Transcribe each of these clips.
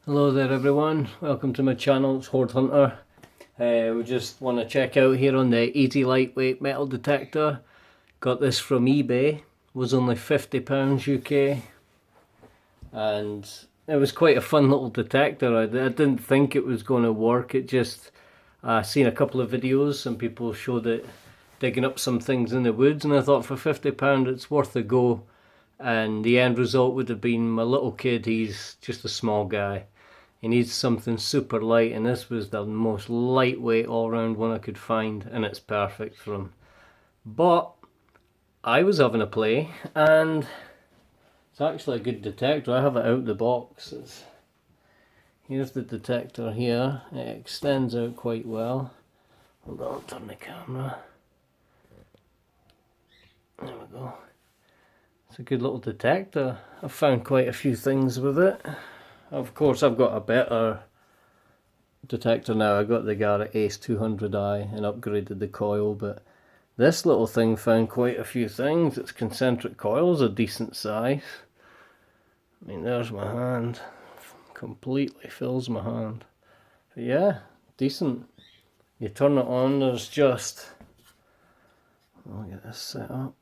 Hello there everyone, welcome to my channel, it's Horde Hunter. We just want to check out here on the easy lightweight metal detector. Got this from eBay, was only £50 UK, and it was quite a fun little detector. I didn't think it was going to work, it just, seen a couple of videos and people showed it digging up some things in the woods, and I thought for £50 it's worth a go. And the end result would have been my little kid, he's just a small guy. He needs something super light, and this was the most lightweight all-round one I could find, and it's perfect for him. But I was having a play, and it's actually a good detector. I have it out the box. Here's the detector here. It extends out quite well. Hold on, turn the camera. There we go. It's a good little detector. I've found quite a few things with it. Of course, I've got a better detector now. I got the Garrett Ace 200i and upgraded the coil, but this little thing found quite a few things. Its concentric coil's a decent size. I mean, there's my hand. Completely fills my hand. But yeah, decent. You turn it on, there's just... I'll get this set up.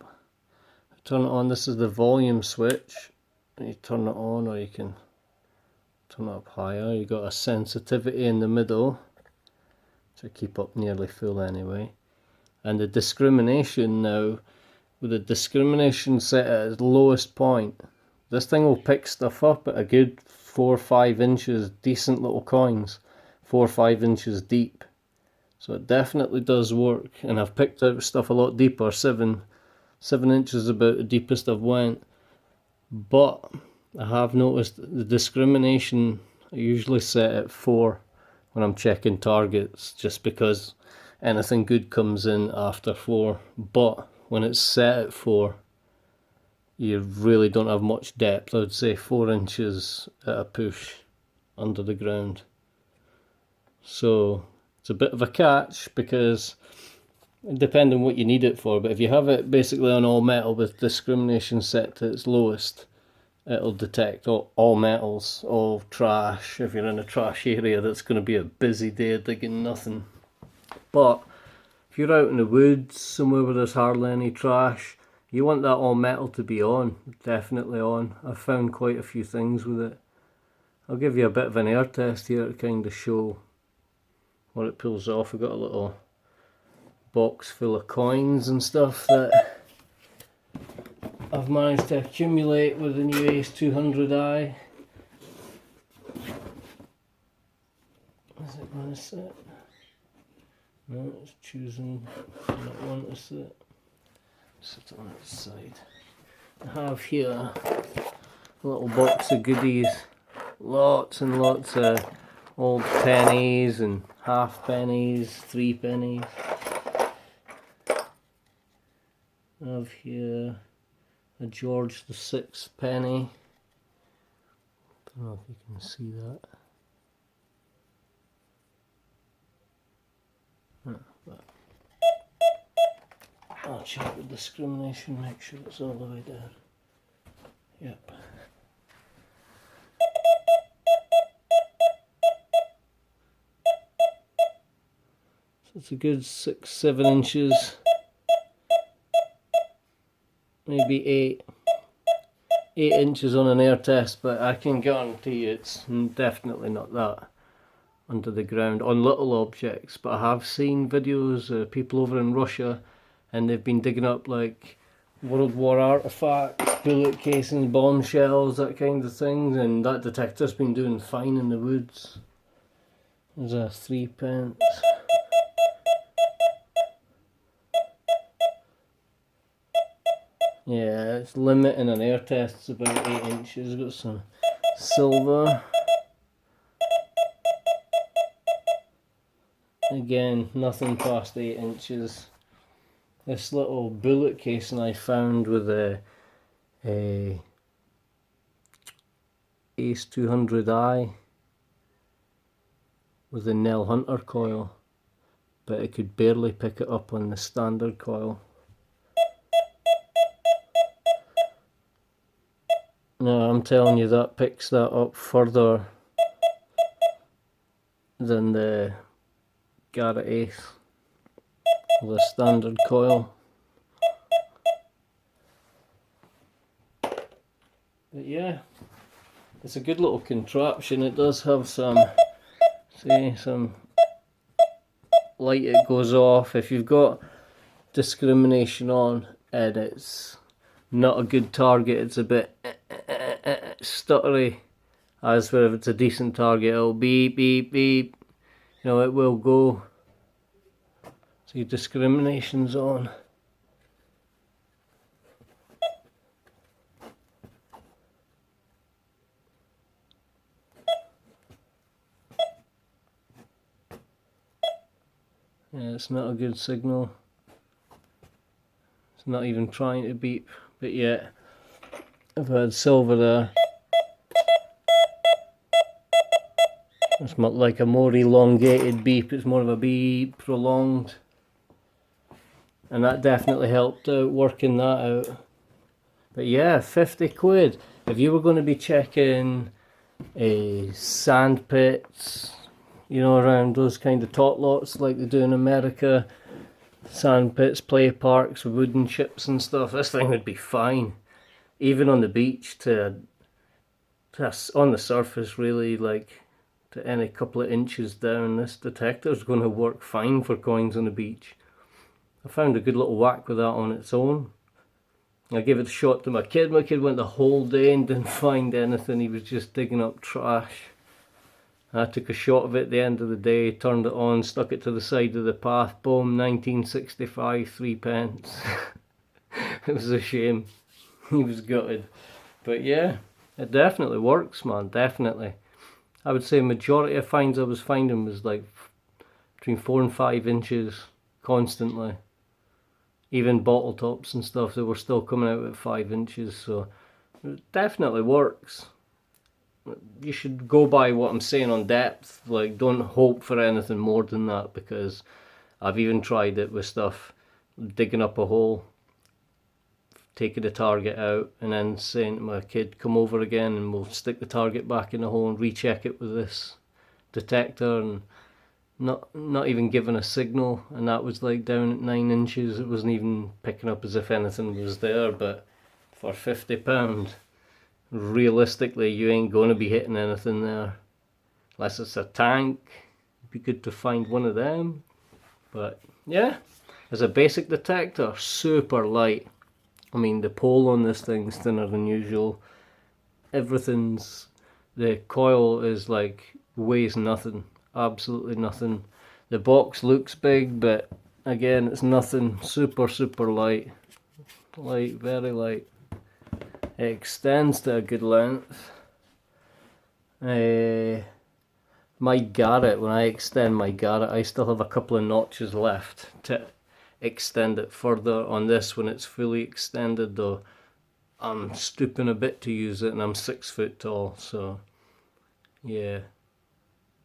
Turn it on, this is the volume switch. You turn it on, or you can turn it up higher. You got a sensitivity in the middle, which I keep up nearly full anyway. And the discrimination now, with the discrimination set at its lowest point, this thing will pick stuff up at a good 4 or 5 inches, decent little coins, 4 or 5 inches deep. So it definitely does work, and I've picked out stuff a lot deeper. 7 inches about the deepest I've went. But I have noticed the discrimination I usually set at 4 when I'm checking targets, just because anything good comes in after 4. But when it's set at 4, you really don't have much depth. I would say 4 inches at a push under the ground. So it's a bit of a catch, because depending on what you need it for, but if you have it basically on all metal with discrimination set to its lowest, it'll detect all metals, all trash. If you're in a trash area, that's going to be a busy day digging nothing. But if you're out in the woods, somewhere where there's hardly any trash, you want that all metal to be on, definitely on. I've found quite a few things with it. I'll give you a bit of an air test here to kind of show what it pulls off. We've got a little box full of coins and stuff that I've managed to accumulate with the new Ace 200i. Is it going to sit? No, it's choosing not one to sit. Sit on its side. I have here a little box of goodies. Lots and lots of old pennies and half pennies, 3 pennies. I have here a George VI penny. Don't know if you can see that. But I'll check the discrimination, make sure it's all the way down. Yep. So it's a good 6-7 inches, maybe 8 inches on an air test, but I can guarantee it's definitely not that under the ground on little objects. But I have seen videos of people over in Russia, and they've been digging up like World War artifacts, bullet casings, bombshells, that kind of things, and that detector's been doing fine in the woods. There's a 3 pence. Yeah, its limit in an air test is about 8 inches. Got some silver. Again, nothing past 8 inches. This little bullet casing I found with a Ace 200i with a Nell Hunter coil, but it could barely pick it up on the standard coil. No, I'm telling you, that picks that up further than the Garrett Ace, the standard coil. But yeah, it's a good little contraption. It does have some, see, some light. It goes off if you've got discrimination on and it's not a good target. It's a bit stuttery. As for if it's a decent target, it'll beep beep beep. You know, it will go. So your discrimination's on. Yeah, it's not a good signal. It's not even trying to beep. But yeah, I've had silver there. It's not like a more elongated beep, it's more of a beep, prolonged. And that definitely helped out, working that out. But yeah, 50 quid. If you were going to be checking sand pits, you know, around those kind of tot lots like they do in America, sand pits, play parks, wooden chips and stuff, this thing would be fine. Even on the beach, on the surface really, like to any couple of inches down, this detector's going to work fine for coins on the beach. I found a good little whack with that on its own. I gave it a shot to my kid. My kid went the whole day and didn't find anything. He was just digging up trash. I took a shot of it at the end of the day, turned it on, stuck it to the side of the path. Boom, 1965, 3p. It was a shame. He was gutted. But yeah, it definitely works, man, definitely. I would say majority of finds I was finding was like between 4 and 5 inches constantly. Even bottle tops and stuff, they were still coming out at 5 inches, so it definitely works. You should go by what I'm saying on depth, like don't hope for anything more than that, because I've even tried it with stuff, digging up a hole, taking the target out and then saying to my kid, come over again and we'll stick the target back in the hole and recheck it with this detector, and not even giving a signal, and that was like down at 9 inches. It wasn't even picking up as if anything was there. But for £50, realistically you ain't going to be hitting anything there unless it's a tank. It'd be good to find one of them. But yeah, as a basic detector, super light. I mean, the pole on this thing's thinner than usual. The coil is like, weighs nothing, absolutely nothing. The box looks big, but again, it's nothing. Super light, very light. It extends to a good length. My Garrett, when I extend my Garrett, I still have a couple of notches left to extend it further. On this, when it's fully extended though, I'm stooping a bit to use it, and I'm 6 foot tall, so yeah.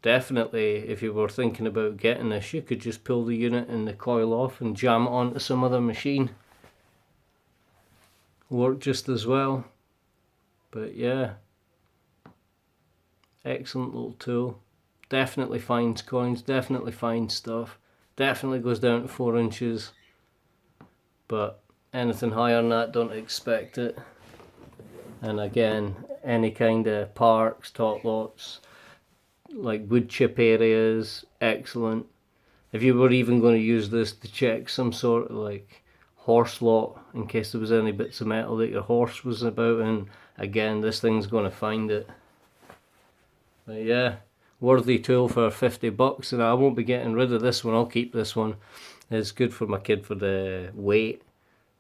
Definitely, if you were thinking about getting this, you could just pull the unit and the coil off and jam it onto some other machine. Work just as well. But yeah, excellent little tool. Definitely finds coins, definitely finds stuff. Definitely goes down to 4 inches. But anything higher than that, don't expect it. And again, any kind of parks, tot lots, like wood chip areas, excellent. If you were even going to use this to check some sort of like horse lot, in case there was any bits of metal that your horse was about, and again, this thing's going to find it. But yeah, worthy tool for $50, and I won't be getting rid of this one. I'll keep this one. It's good for my kid for the weight.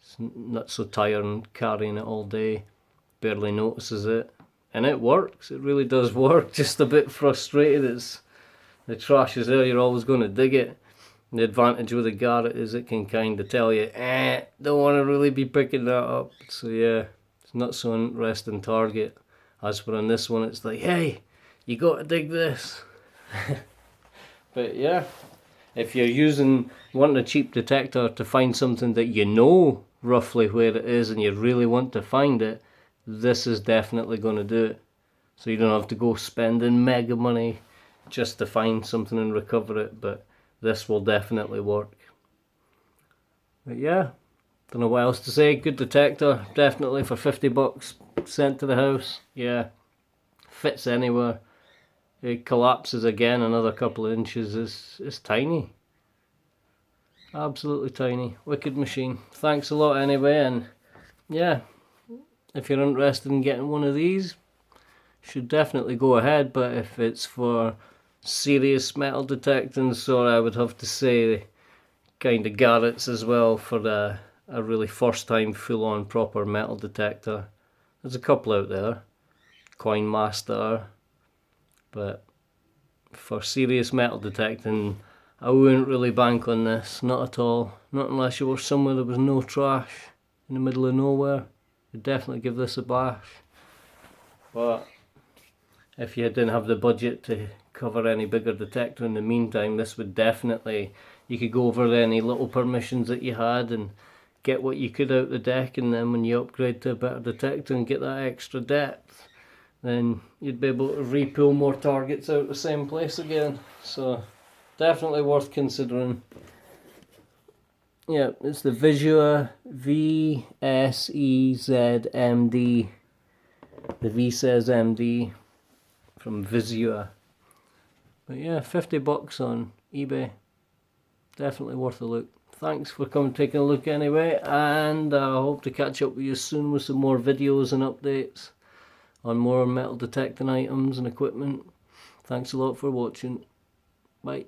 It's not so tiring carrying it all day. Barely notices it. And it works, it really does work. Just a bit frustrated, the trash is there, you're always going to dig it. And the advantage with the Garrett is it can kind of tell you, don't want to really be picking that up. So yeah, it's not so interesting target. As for on this one, it's like, hey, you got to dig this. But yeah, if you're wanting a cheap detector to find something that you know roughly where it is and you really want to find it, this is definitely going to do it. So you don't have to go spending mega money just to find something and recover it, but this will definitely work. But yeah, don't know what else to say. Good detector, definitely for 50 bucks sent to the house. Yeah, fits anywhere. It collapses again another couple of inches. It's tiny. Absolutely tiny. Wicked machine. Thanks a lot anyway, and yeah, if you're interested in getting one of these, should definitely go ahead. But if it's for serious metal detecting, so I would have to say kind of Garrett's as well for a really first time full on proper metal detector. There's a couple out there, Coin Master, but for serious metal detecting, I wouldn't really bank on this, not at all. Not unless you were somewhere there was no trash in the middle of nowhere. I'd definitely give this a bash. But if you didn't have the budget to cover any bigger detector in the meantime, this would definitely, you could go over any little permissions that you had and get what you could out the deck, and then when you upgrade to a better detector and get that extra depth, then you'd be able to re-pull more targets out the same place again. So definitely worth considering. Yeah, it's the Visua Vsezmd, the Vsezmd from Visua. But yeah, 50 bucks on eBay. Definitely worth a look. Thanks for coming taking a look anyway, and I hope to catch up with you soon with some more videos and updates on more metal detecting items and equipment. Thanks a lot for watching. Bye.